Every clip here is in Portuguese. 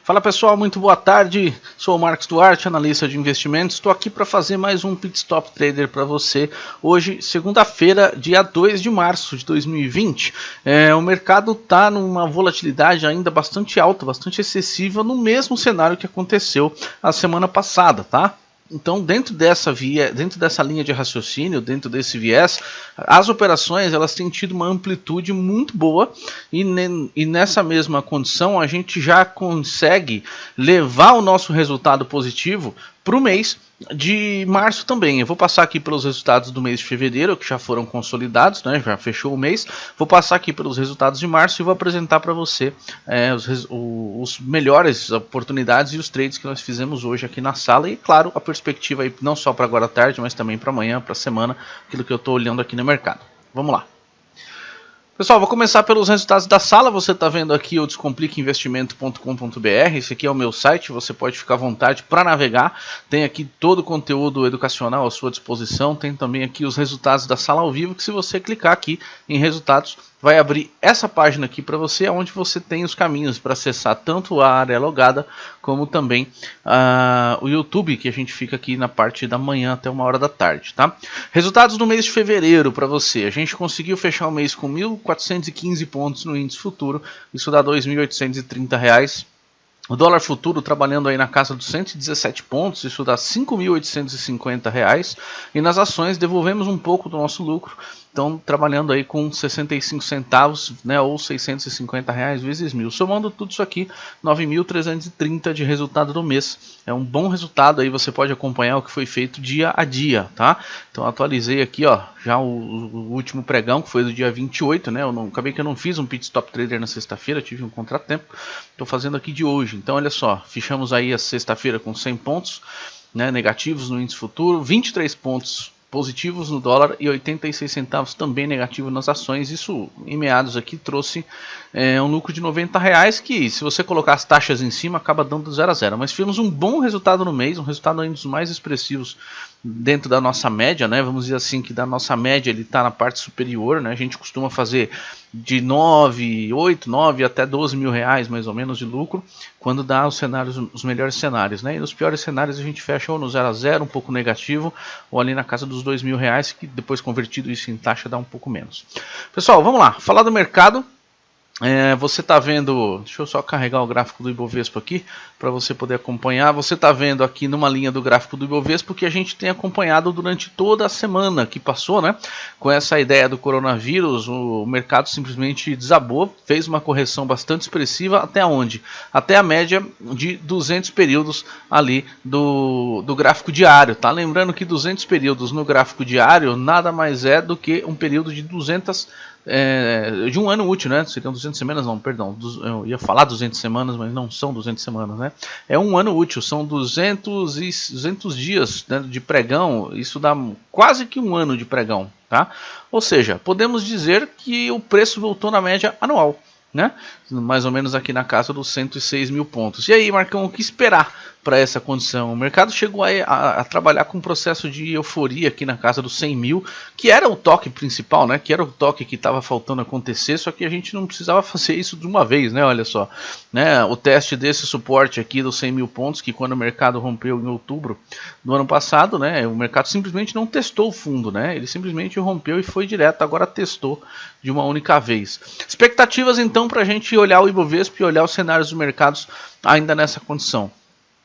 Fala pessoal, muito boa tarde, sou o Marcos Duarte, analista de investimentos, estou aqui para fazer mais um Pit Stop Trader para você, hoje segunda-feira, dia 2 de março de 2020, o mercado está numa volatilidade ainda bastante alta, bastante excessiva, no mesmo cenário que aconteceu a semana passada, tá? Então, dentro dessa linha de raciocínio, dentro desse viés, as operações elas têm tido uma amplitude muito boa e nessa mesma condição a gente já consegue levar o nosso resultado positivo para o mês de março também. Eu vou passar aqui pelos resultados do mês de fevereiro, que já foram consolidados, né? Já fechou o mês. Vou passar aqui pelos resultados de março e vou apresentar para você os melhores oportunidades e os trades que nós fizemos hoje aqui na sala. E claro, a perspectiva aí, não só para agora à tarde, mas também para amanhã, para a semana, aquilo que eu estou olhando aqui no mercado. Vamos lá. Pessoal, vou começar pelos resultados da sala. Você está vendo aqui o descompliqueinvestimento.com.br. Esse aqui é o meu site, você pode ficar à vontade para navegar. Tem aqui todo o conteúdo educacional à sua disposição. Tem também aqui os resultados da sala ao vivo, que se você clicar aqui em resultados, vai abrir essa página aqui para você, onde você tem os caminhos para acessar tanto a área logada, como também o YouTube, que a gente fica aqui na parte da manhã até 1h da tarde, tá? Resultados do mês de fevereiro para você. A gente conseguiu fechar o mês com 1.415 pontos no índice futuro, isso dá R$ 2.830. O dólar futuro trabalhando aí na casa dos 117 pontos, isso dá R$ 5.850. E nas ações devolvemos um pouco do nosso lucro, então trabalhando aí com 65 centavos, né, ou R$ 650 vezes 1.000. Somando tudo isso aqui, 9.330 de resultado do mês. É um bom resultado, aí você pode acompanhar o que foi feito dia a dia, tá? Então atualizei aqui, ó, já o último pregão, que foi do dia 28, né? Acabei que eu não fiz um Pit Stop Trader na sexta-feira, tive um contratempo. Estou fazendo aqui de hoje. Então olha só, fechamos aí a sexta-feira com 100 pontos, né, negativos no índice futuro, 23 pontos positivos no dólar e 86 centavos também negativo nas ações. Isso em meados aqui trouxe um lucro de R$90, que se você colocar as taxas em cima acaba dando 0 a 0. Mas tivemos um bom resultado no mês, um resultado ainda dos mais expressivos dentro da nossa média, né? Vamos dizer assim que da nossa média ele está na parte superior, né? A gente costuma fazer de 8, 9 até 12 mil reais mais ou menos de lucro quando dá os melhores cenários, né? E nos piores cenários a gente fecha ou no 0 a 0, um pouco negativo, ou ali na casa dos 2 mil reais, que depois convertido isso em taxa dá um pouco menos. Pessoal, vamos lá, falar do mercado. Você está vendo, deixa eu só carregar o gráfico do Ibovespa aqui para você poder acompanhar. Você está vendo aqui numa linha do gráfico do Ibovespa que a gente tem acompanhado durante toda a semana que passou, né? Com essa ideia do coronavírus, o mercado simplesmente desabou, fez uma correção bastante expressiva até onde? Até a média de 200 períodos ali do gráfico diário, tá? Lembrando que 200 períodos no gráfico diário nada mais é do que um período de 200 de um ano útil, né? Seriam 200 semanas, não, perdão, eu ia falar 200 semanas, mas não são 200 semanas, né? É um ano útil, são 200 dias, né, de pregão, isso dá quase que um ano de pregão, tá? Ou seja, podemos dizer que o preço voltou na média anual, né? Mais ou menos aqui na casa dos 106 mil pontos. E aí, Marcão, o que esperar para essa condição? O mercado chegou a trabalhar com um processo de euforia aqui na casa dos 100 mil, que era o toque principal, né? Que era o toque que estava faltando acontecer, só que a gente não precisava fazer isso de uma vez, né? Olha só, né? O teste desse suporte aqui dos 100 mil pontos, que quando o mercado rompeu em outubro do ano passado, né? O mercado simplesmente não testou o fundo, né? Ele simplesmente rompeu e foi direto, agora testou de uma única vez. Expectativas então para a gente olhar o Ibovespa e olhar os cenários dos mercados ainda nessa condição.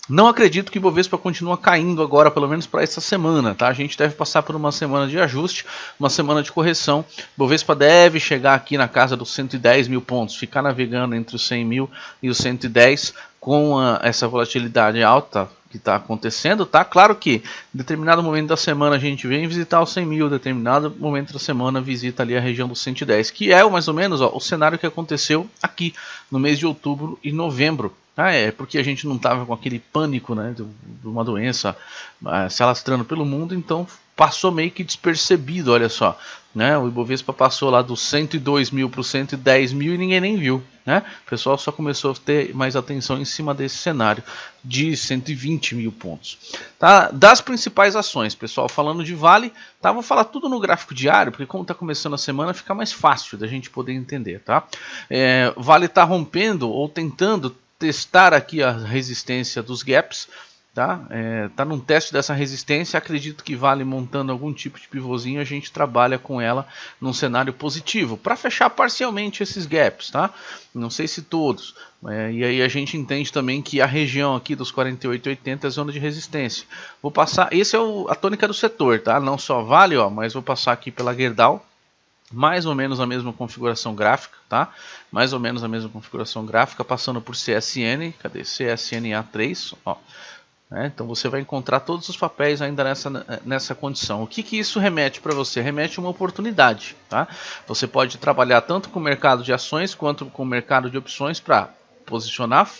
Não acredito que o Ibovespa continua caindo agora, pelo menos para essa semana, tá? A gente deve passar por uma semana de ajuste, uma semana de correção. O Ibovespa deve chegar aqui na casa dos 110 mil pontos, ficar navegando entre os 100 mil e os 110 com essa volatilidade alta que está acontecendo, tá? Claro que em determinado momento da semana a gente vem visitar os 100 mil, em determinado momento da semana visita ali a região dos 110, que é mais ou menos o cenário que aconteceu aqui no mês de outubro e novembro. É porque a gente não estava com aquele pânico, né, de uma doença se alastrando pelo mundo, então passou meio que despercebido, olha só, né? O Ibovespa passou lá dos 102 mil para os 110 mil e ninguém nem viu, né? O pessoal só começou a ter mais atenção em cima desse cenário de 120 mil pontos. Tá? Das principais ações, pessoal, falando de Vale, tá? Vou falar tudo no gráfico diário, porque como está começando a semana, fica mais fácil da gente poder entender, tá? Vale está rompendo ou tentando testar aqui a resistência dos gaps. Tá num teste dessa resistência, acredito que vale montando algum tipo de pivôzinho, a gente trabalha com ela num cenário positivo, para fechar parcialmente esses gaps, tá? Não sei se todos, e aí a gente entende também que a região aqui dos 48,80 é zona de resistência. Vou passar, esse é a tônica do setor, tá? Não só vale, ó, mas vou passar aqui pela Gerdau. Mais ou menos a mesma configuração gráfica, tá? Mais ou menos a mesma configuração gráfica, passando por CSN, cadê? CSNA3, ó. Então você vai encontrar todos os papéis ainda nessa condição. O que isso remete para você? Remete a uma oportunidade. Tá? Você pode trabalhar tanto com o mercado de ações quanto com o mercado de opções para posicionar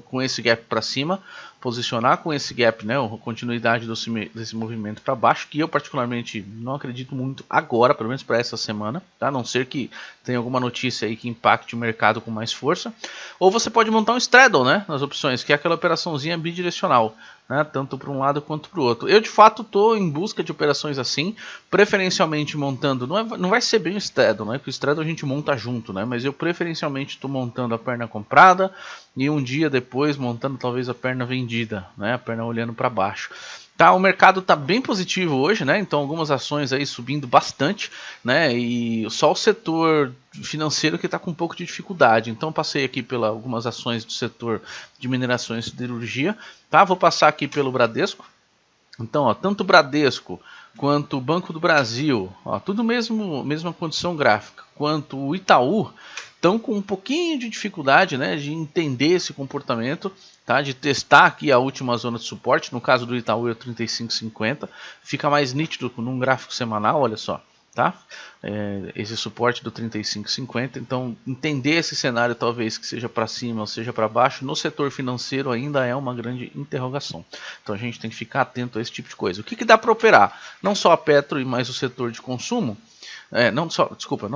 com esse gap para cima, posicionar com esse gap, né, a continuidade desse movimento para baixo, que eu particularmente não acredito muito agora, pelo menos para essa semana, tá? A não ser que tenha alguma notícia aí que impacte o mercado com mais força. Ou você pode montar um straddle, né, nas opções, que é aquela operaçãozinha bidirecional, né, tanto para um lado quanto para o outro. Eu de fato estou em busca de operações assim, preferencialmente montando, não vai ser bem o straddle, né, porque o straddle a gente monta junto, né, mas eu preferencialmente estou montando a perna comprada e um dia depois montando talvez a perna vendida, né, a perna olhando para baixo. Tá, o mercado está bem positivo hoje, né? Então algumas ações aí subindo bastante, né? E só o setor financeiro que está com um pouco de dificuldade. Então passei aqui pelas algumas ações do setor de mineração e siderurgia, tá? Vou passar aqui pelo Bradesco. Então, ó, tanto o Bradesco quanto o Banco do Brasil, ó, tudo mesma condição gráfica, quanto o Itaú estão com um pouquinho de dificuldade, né, de entender esse comportamento, tá, de testar aqui a última zona de suporte. No caso do Itaú é o 35,50, fica mais nítido num gráfico semanal, olha só, tá? Esse suporte do 35,50. Então entender esse cenário, talvez que seja para cima ou seja para baixo, no setor financeiro ainda é uma grande interrogação. Então a gente tem que ficar atento a esse tipo de coisa. O que dá para operar? Não só a Petro e mais o setor de consumo, não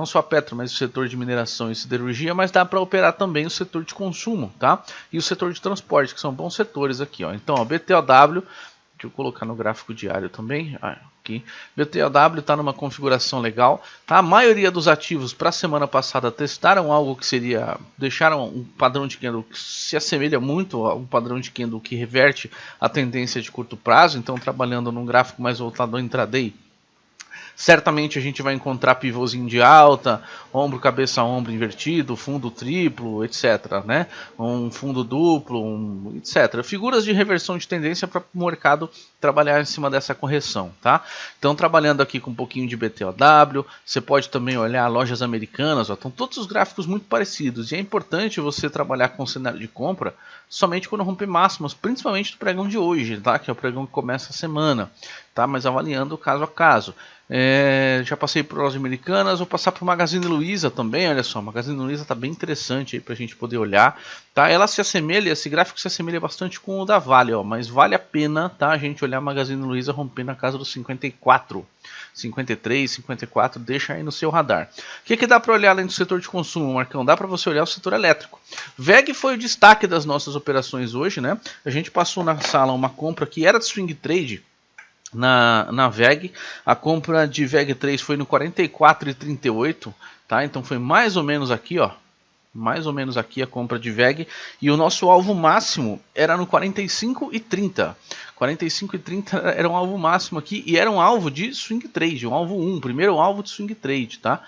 só a Petro, mas o setor de mineração e siderurgia, mas dá para operar também o setor de consumo, tá? E o setor de transporte, que são bons setores aqui, ó. Então, ó, BTOW, deixa eu colocar no gráfico diário também, aqui. BTOW está numa configuração legal, tá? A maioria dos ativos para a semana passada testaram algo que seria, deixaram um padrão de candle que se assemelha muito a um padrão de candle que reverte a tendência de curto prazo. Então, trabalhando num gráfico mais voltado ao intraday, certamente a gente vai encontrar pivôzinho de alta, ombro, cabeça, ombro invertido, fundo triplo, etc, né? Um fundo duplo, etc. Figuras de reversão de tendência para o mercado trabalhar em cima dessa correção, tá? Então, trabalhando aqui com um pouquinho de BTOW, você pode também olhar lojas americanas, ó, estão todos os gráficos muito parecidos, e é importante você trabalhar com o cenário de compra somente quando romper máximas, principalmente do pregão de hoje, tá? Que é o pregão que começa a semana, tá? Mas avaliando caso a caso. Já passei por lojas americanas, vou passar por Magazine Luiza também, olha só, Magazine Luiza está bem interessante aí para a gente poder olhar, tá? Ela se assemelha, esse gráfico se assemelha bastante com o da Vale, ó, mas vale a pena, tá, a gente olhar Magazine Luiza rompendo na casa dos 54, 53, 54, deixa aí no seu radar. O que dá para olhar além do setor de consumo, Marcão? Dá para você olhar o setor elétrico. VEG foi o destaque das nossas operações hoje, né? A gente passou na sala uma compra que era de swing trade, na VEG, a compra de VEG 3 foi no 44,38, tá? Então foi mais ou menos aqui, ó, mais ou menos aqui a compra de VEG, e o nosso alvo máximo era no 45,30. 45,30 era um alvo máximo aqui, e era um alvo de swing trade, um alvo 1, primeiro alvo de swing trade, tá?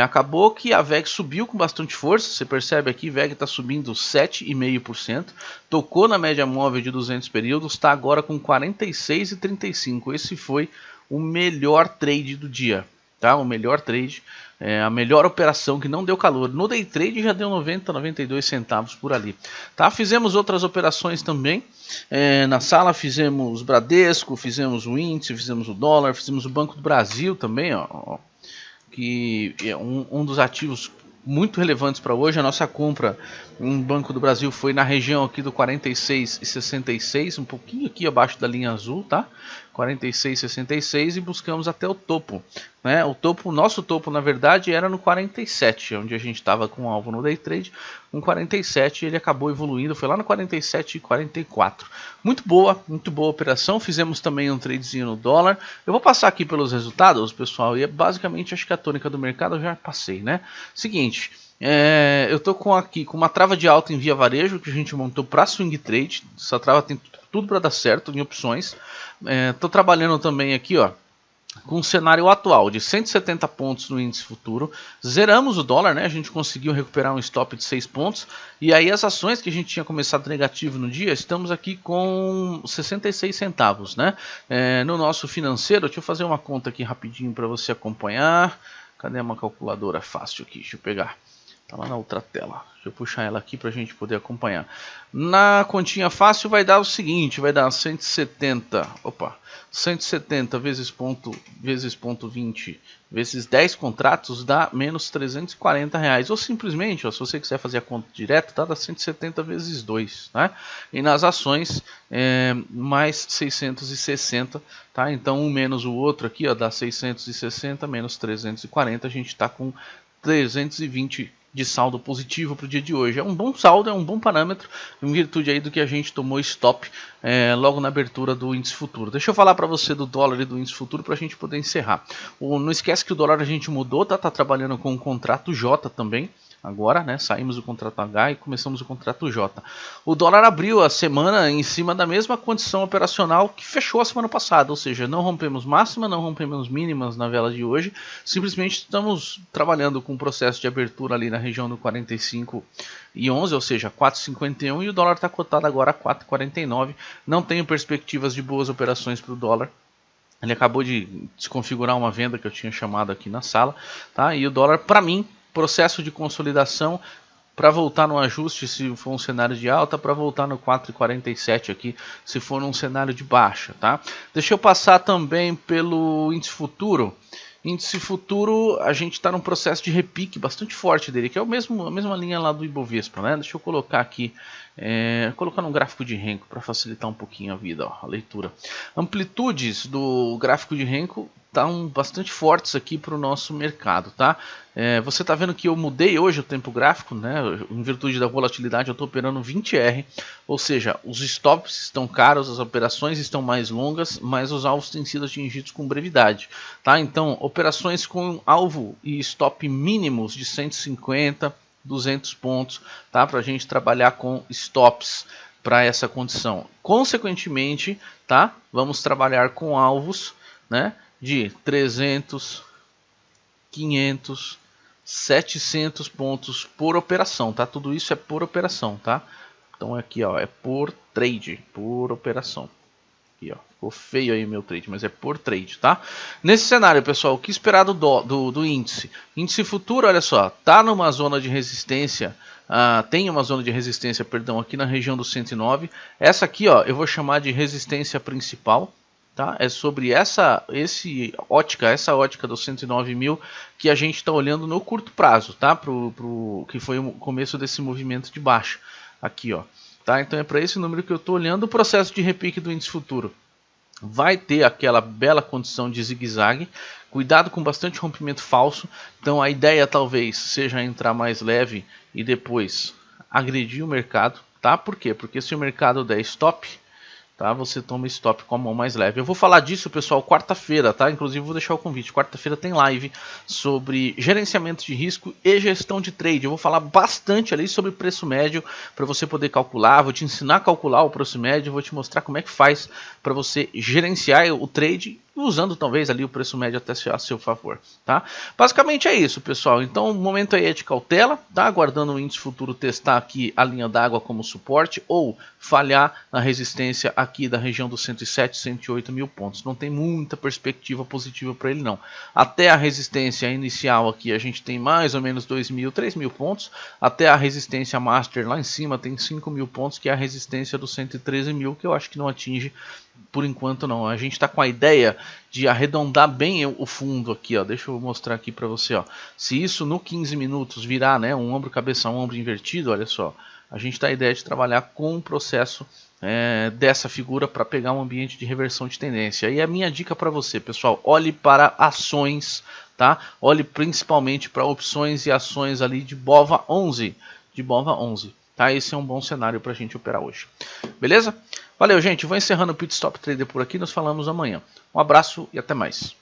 Acabou que a VEG subiu com bastante força, você percebe aqui, VEG está subindo 7,5%, tocou na média móvel de 200 períodos, está agora com 46,35. Esse foi o melhor trade do dia, tá? O melhor trade, a melhor operação que não deu calor. No day trade já deu 90, 92 centavos por ali, tá? Fizemos outras operações também, na sala fizemos Bradesco, fizemos o índice, fizemos o dólar, fizemos o Banco do Brasil também, ó, que é um dos ativos muito relevantes para hoje. A nossa compra em Banco do Brasil foi na região aqui do 46,66, um pouquinho aqui abaixo da linha azul, tá? 46,66, e buscamos até o topo, né? O nosso topo na verdade era no 47, onde a gente estava com um alvo no day trade, um 47, ele acabou evoluindo, foi lá no 47,44. Muito boa operação. Fizemos também um tradezinho no dólar. Eu vou passar aqui pelos resultados, pessoal, e basicamente acho que a tônica do mercado eu já passei, né? Seguinte, Eu tô aqui com uma trava de alta em via varejo que a gente montou para swing trade. Essa trava tem tudo para dar certo em opções. Tô trabalhando também aqui, ó, com o cenário atual de 170 pontos no índice futuro. Zeramos o dólar, né? A gente conseguiu recuperar um stop de 6 pontos. E aí as ações que a gente tinha começado negativo no dia, estamos aqui com 66 centavos, né? No nosso financeiro, deixa eu fazer uma conta aqui rapidinho para você acompanhar. Cadê uma calculadora fácil aqui? Deixa eu pegar. Tá lá na outra tela. Deixa eu puxar ela aqui para a gente poder acompanhar. Na continha fácil vai dar o seguinte, vai dar 170 vezes ponto 20 vezes 10 contratos dá menos 340 reais. Ou simplesmente, ó, se você quiser fazer a conta direta, tá, dá 170 vezes 2. Né? E nas ações, mais 660. Tá? Então um menos o outro aqui, ó, dá 660 menos 340. A gente está com 320 de saldo positivo para o dia de hoje. É um bom saldo, é um bom parâmetro, em virtude aí do que a gente tomou stop logo na abertura do índice futuro. Deixa eu falar para você do dólar e do índice futuro para a gente poder encerrar. Não esquece que o dólar a gente mudou, tá trabalhando com o contrato J também. Agora, né, saímos do contrato H e começamos o contrato J. O dólar abriu a semana em cima da mesma condição operacional que fechou a semana passada, ou seja, não rompemos máxima, não rompemos mínimas na vela de hoje, simplesmente estamos trabalhando com um processo de abertura ali na região do 45,11, ou seja, 4,51, e o dólar está cotado agora a 4,49. Não tenho perspectivas de boas operações para o dólar. Ele acabou de desconfigurar uma venda que eu tinha chamado aqui na sala, tá? E o dólar, para mim, processo de consolidação para voltar no ajuste se for um cenário de alta, para voltar no 4,47 aqui se for um cenário de baixa, tá? Deixa eu passar também pelo índice futuro. Índice futuro, a gente está num processo de repique bastante forte dele, que é a mesma linha lá do Ibovespa, né? Deixa eu colocar aqui, colocar num gráfico de Renko para facilitar um pouquinho a vida, ó, a leitura. Amplitudes do gráfico de Renko estão bastante fortes aqui para o nosso mercado, tá? Você está vendo que eu mudei hoje o tempo gráfico, né? Em virtude da volatilidade eu estou operando 20R, ou seja, os stops estão caros, as operações estão mais longas, mas os alvos têm sido atingidos com brevidade, tá? Então, operações com alvo e stop mínimos de 150, 200 pontos, tá? Para a gente trabalhar com stops para essa condição. Consequentemente, tá? Vamos trabalhar com alvos, né, de 300, 500, 700 pontos por operação, tá? Tudo isso é por operação, tá? Então aqui, ó, é por trade, por operação. Aqui, ó, ficou feio aí meu trade, mas é por trade, tá? Nesse cenário, pessoal, o que esperar do índice? Índice futuro, olha só, tá numa zona de resistência. Tem uma zona de resistência, perdão, aqui na região do 109. Essa aqui, ó, eu vou chamar de resistência principal. Tá? É sobre essa ótica dos 109 mil que a gente está olhando no curto prazo, tá? Que foi o começo desse movimento de baixa aqui, ó. Tá? Então é para esse número que eu estou olhando. O processo de repique do índice futuro vai ter aquela bela condição de zigue-zague. Cuidado com bastante rompimento falso. Então a ideia talvez seja entrar mais leve e depois agredir o mercado, tá? Por quê? Porque se o mercado der stop, tá, você toma stop com a mão mais leve. Eu vou falar disso, pessoal, quarta-feira, tá? Inclusive vou deixar o convite. Quarta-feira tem live sobre gerenciamento de risco e gestão de trade. Eu vou falar bastante ali sobre preço médio para você poder calcular. Vou te ensinar a calcular o preço médio, vou te mostrar como é que faz para você gerenciar o trade usando talvez ali o preço médio até a seu favor, tá? Basicamente é isso, pessoal. Então o momento aí é de cautela, tá? Aguardando o índice futuro testar aqui a linha d'água como suporte ou falhar na resistência aqui da região dos 107, 108 mil pontos. Não tem muita perspectiva positiva para ele não. Até a resistência inicial aqui a gente tem mais ou menos 2.000, 3.000 pontos. Até a resistência master lá em cima tem 5.000 pontos, que é a resistência dos 113 mil, que eu acho que não atinge por enquanto não. A gente está com a ideia de arredondar bem o fundo aqui, ó. Deixa eu mostrar aqui para você, ó. Se isso no 15 minutos virar, né, um ombro cabeça um ombro invertido, olha só, a gente está a ideia de trabalhar com um processo dessa figura para pegar um ambiente de reversão de tendência. E a minha dica para você, pessoal, olhe para ações, tá? Olhe principalmente para opções e ações ali de BOVA 11, tá? Esse é um bom cenário para a gente operar hoje. Beleza? Valeu, gente. Vou encerrando o Pit Stop Trader por aqui. Nos falamos amanhã. Um abraço e até mais.